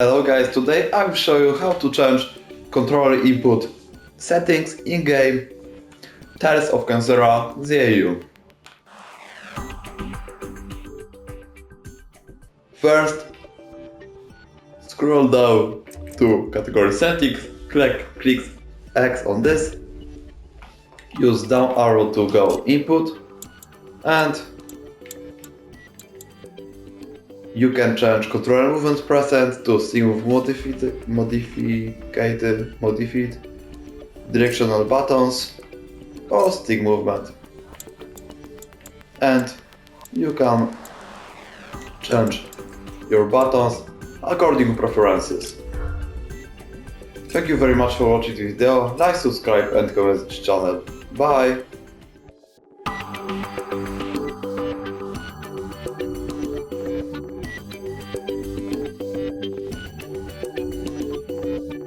Hello guys, today I will show you how to change controller input settings in game Tales of Kenzera Zau. First, scroll down to category settings, click X on this, use down arrow to go input, and you can change controller movement present to sync with modified directional buttons or stick movement. And you can change your buttons according to preferences. Thank you very much for watching this video. Like, subscribe and comment this channel. Bye!